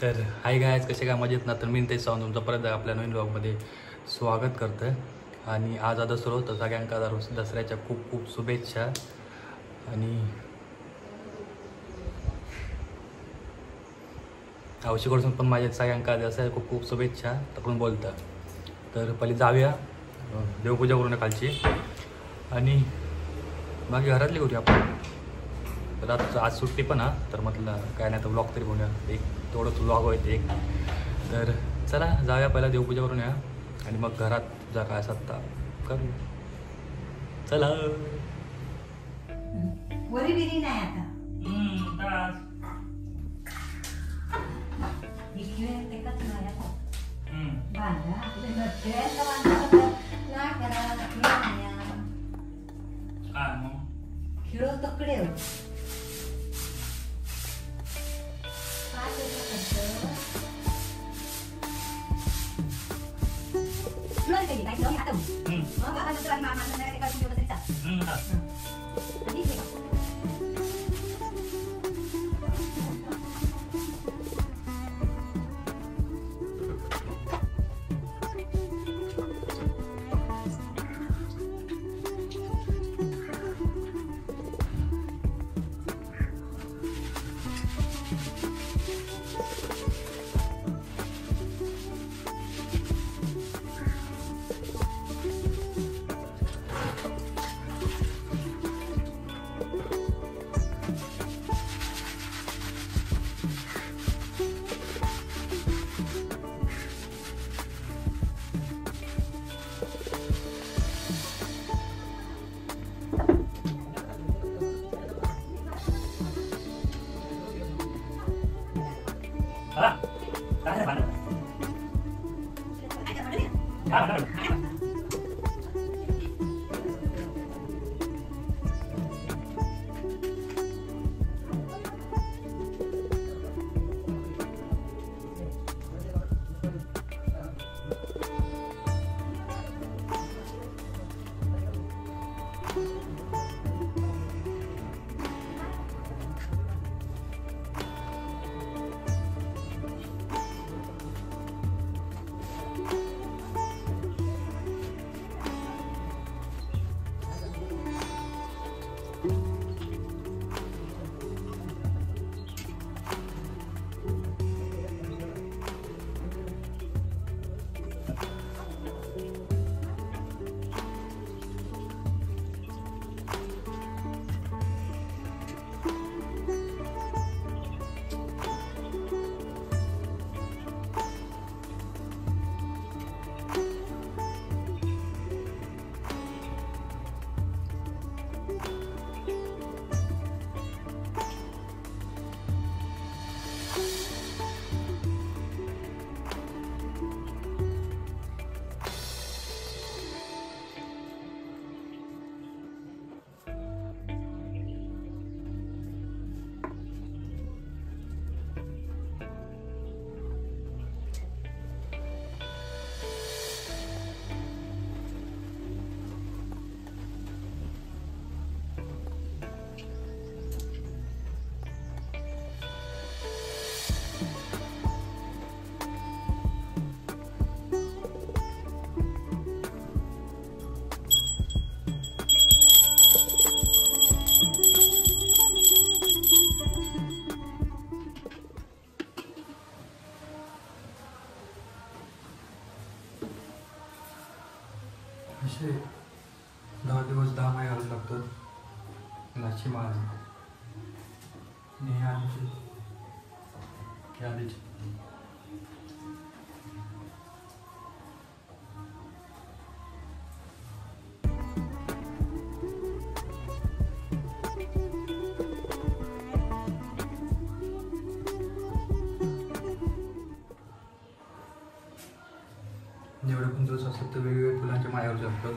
तर hi guys, कसे काय मजेत ना. तर मी ते सांगून तुमचं परत आपल्या नवीन ब्लॉगमध्ये स्वागत करतो आहे. आणि आज दसरो तर सगळ्यांका दसऱ्याच्या खूप खूप शुभेच्छा. आणि आवशीकडून पण माझ्या सगळ्यांका दसऱ्याच्या खूप खूप शुभेच्छा. तकडून बोलता तर पहिले जाऊया देवपूजा करून खालची आणि बाकी घरातली करूया आपण. तर आज सुट्टी पण तर म्हटलं काय नाही तर ब्लॉग तरी बनवूया, एक तेवढंच ब्लॉग होईल एक. तर चला जाऊया पहिला देवपूजा करून या आणि मग घरात जा काय सत्ता करू. चला वरी बिरी नाही आता खेळो तकडे असे 10 दिवस 10 माय घालू लागतात. नाची माळ आधीची जेवढे पण दिवस असतात तर वेगवेगळ्या फुलांच्या मायावर जपतात,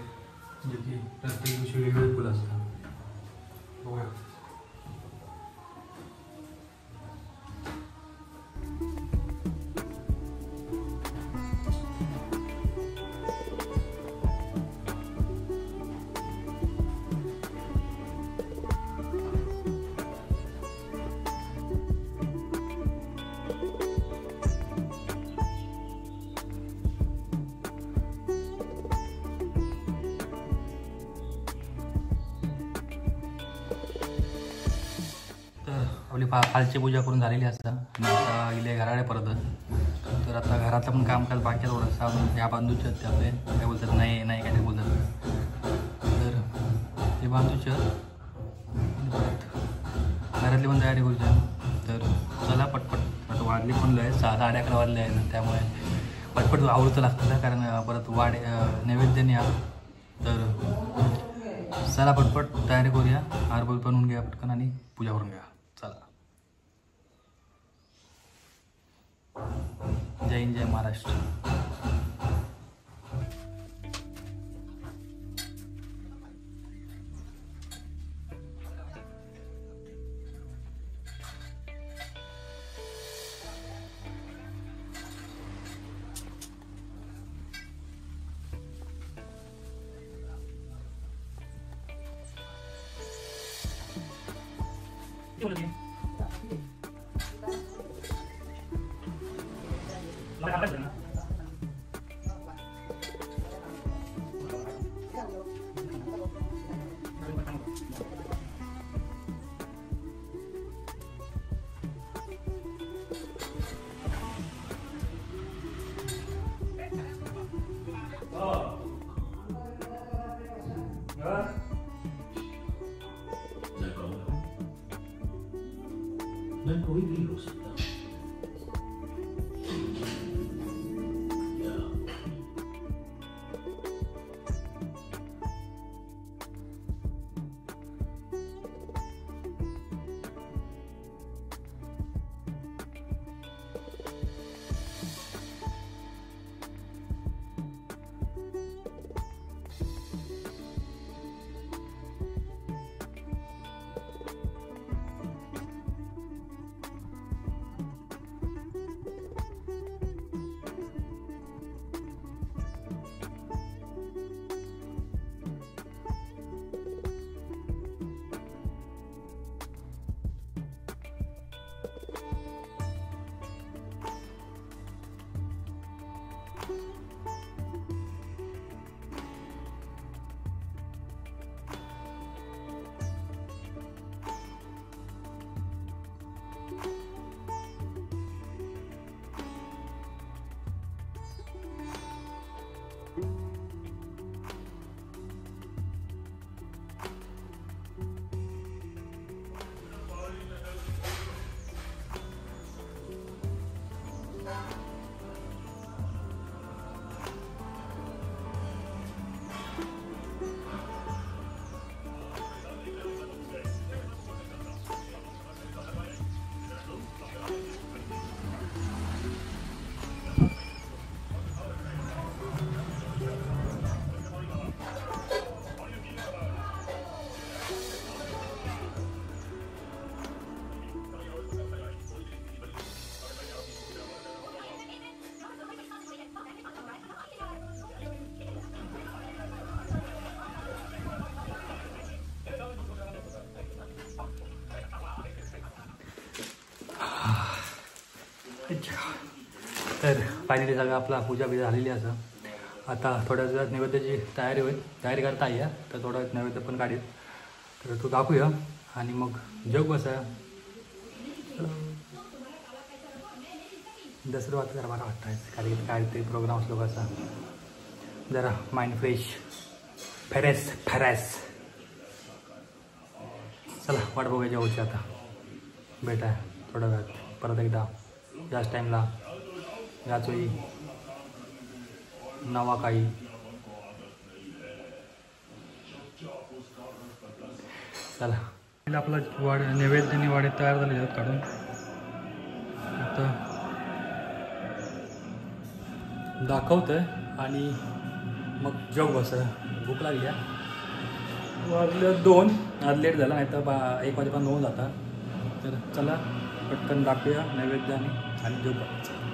जे की प्रत्येक दिवशी वेगवेगळे फुलं असतात. बघूया खालची पूजा करून झालेली असता आणि आता इले घराडे परत. तर आता घरातलं पण कामकाज बाकी थोडंसं ह्या बांधूचे आहेत ते आपले काय बोलतात नाही नाही काय ते बोलतात. तर ते बांधूचे परत घरातली पण तयारी करूच्या. तर चला पटपट वाढली पण लय 6-11 वाजले आहे ना, त्यामुळे पटपट आवडतं लागतं कारण परत नैवेद्य न्या. तर चला पटपट तयारी करूया. आरबोल बनवून घ्या पटकन आणि पूजा करून घ्या. चला. जय हिंद, जय महाराष्ट्र. मैं कोई भी हो सकता हूँ. तर फायनली सगळं आपला पूजा बिजा झालेली असं. आता थोड्या वेळात नैवेद्याची तयारी करता या. तर थोडा नैवेद्य पण काढेल तर तो दाखवूया आणि मग जग बसा. दसरं वाटतं जरा बरं वाटतं कारण की काय ते प्रोग्राम असलो कसा जरा माइंड फ्रेश. चला वाट बघायची होती आता. भेटा थोड्या वेळात परत एकदा याच टाईमला याच वेळी नवा काही. चला आपला नैवेद्याने वाडे तयार झाले आहेत काढून. आता दाखवतोय आणि मग जेव बस. भूक लागली वाजलं 2. आज लेट झाला नाही तर 1 वाजेपर्यंत होऊन जाता. तर चला पटकन दाखवूया नैवेद्याने आणि जेव बघायचं.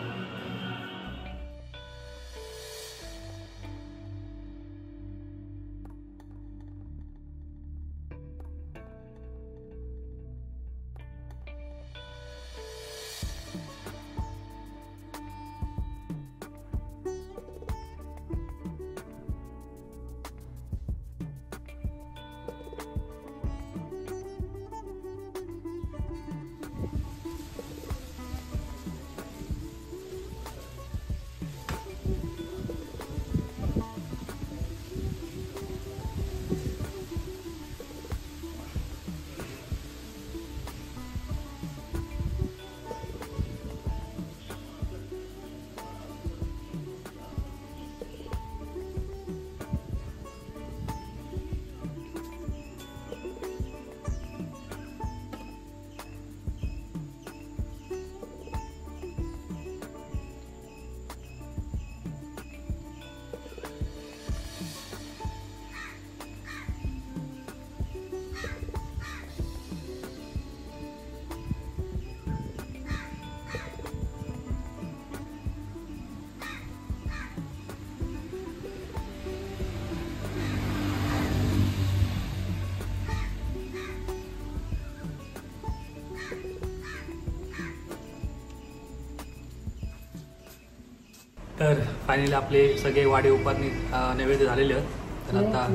तर फायनली आपले सगळे वाडे उपारणी नैवेद्य झालेले आहेत. तर आता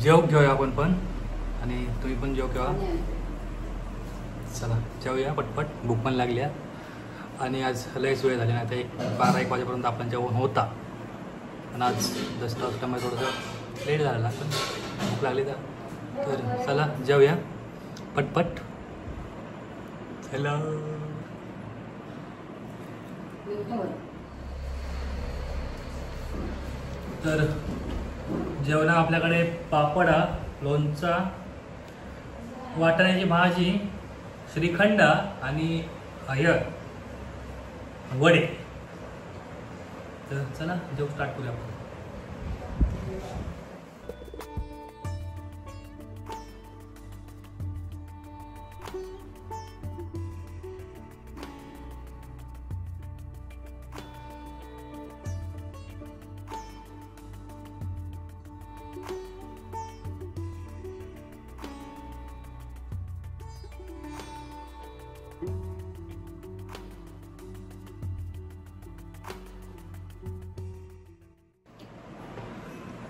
जेव घेऊया आपण पण आणि तुम्ही पण जेव घेवा. चला जेवूया पटपट, भूक पण लागली आहे. आणि आज लयच वेळ झाली, नाही तर 12-1 वाजेपर्यंत आपण जेवण होता. पण आज जस्ट असल्यामुळे थोडंसं लेट झालेला, पण भूक लागली तर चला जेवूया पटपट. चला तर जेवणा आपल्याकडे पापडा, लोणचा, वाटाण्याची भाजी, श्रीखंड आणि वडे. तर चला जेव स्टार्ट करूया आपण.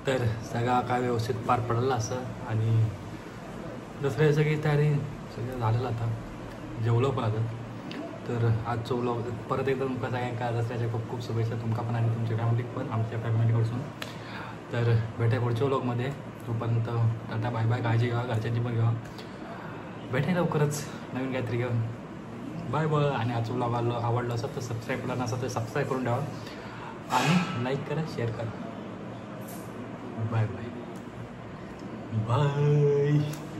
तर सगळा काय व्यवस्थित पार पडला असं. आणि दसऱ्याची सगळी तयारी सगळं झालेलं आता, जेवलो पण आता. तर आजचं व्लॉग परत एकदा तुमका सगळ्यांका दसऱ्याच्या खूप खूप शुभेच्छा तुमका पण आणि तुमच्या फॅमिलीक पण, आमच्या फॅमिलीकडसून. तर भेटाय पुढच्या व्लॉगमध्ये. तोपर्यंत टाटा बाय बाय, काळजी घ्या, घरच्यांची पण घ्या. भेटाय लवकरच नवीन काहीतरी घेऊन. Bye bye. आणि आजचं व्लॉग आवडलं असेल तर सबस्क्राईब करा, नसेल तर सबस्क्राईब करून ठेवा आणि लाईक करा, शेअर करा. Bye bye bye.